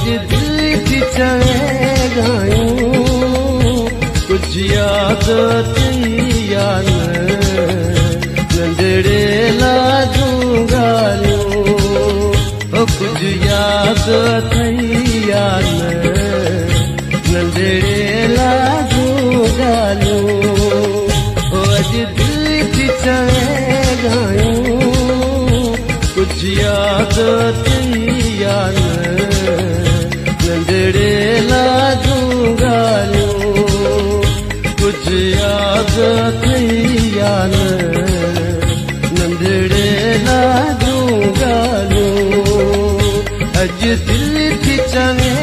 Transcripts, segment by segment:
अॼु दिलि थी चवे ॻायूं कुझु यादि अथई या न नंढड़े लाजूं ॻाल्हियूं कुझु यादि अथई या न नंढड़े लाजूं ॻाल्हियूं अॼु दिलि थी चवे ॻायूं कुझु यादि अथई या न नंढड़े लाजूं ॻाल्हियूं कुझु यादि अथई या न नंढड़े लाजूं ॻाल्हियूं अॼु दिलि थी चवे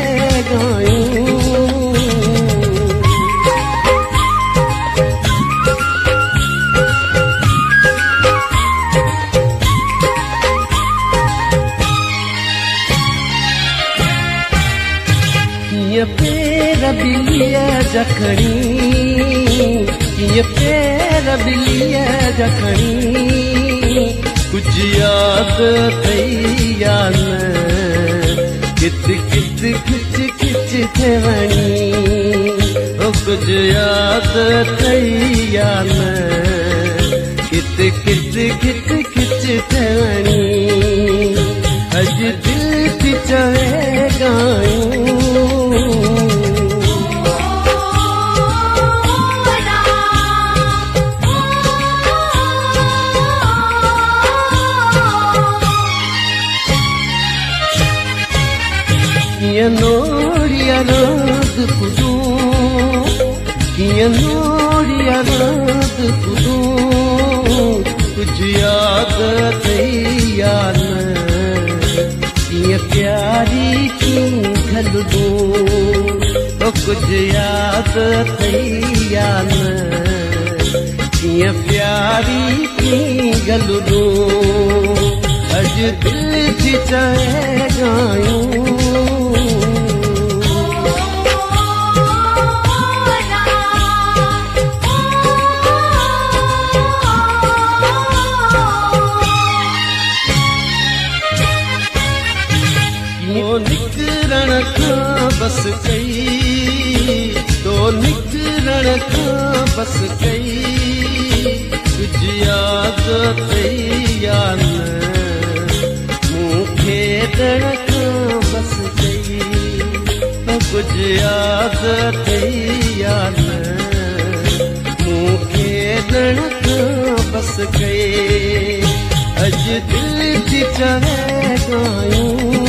ॻायूं पेर बिलिया जखणी कीअं पेर बिलिया जखणी कुझु यादि अथई या न कित कित खिच खिच थे वणी कुझु यादि अथई या न कित कित खिच खिच थे वणी अॼु दिलि थी चवे ॻायूं कीअं नोड़िया रात कुदूं कीअं नोड़िया रात कुदूं कुझु यादि अथई या न कीअं प्यारी कीअं घलूं कुझु यादि अथई या न कीअं प्यारी कीअं घलूं अॼु दिलि थी चवे ॻायूं निकरण खां बस कई तो निकरण खां बस कई कुझु यादि अथई या न मूंखे ॾण खां बस कई कुझु यादि अथई या न मूंखे ॾण खां बस कई अॼु दिलि थी चवे ॻायूं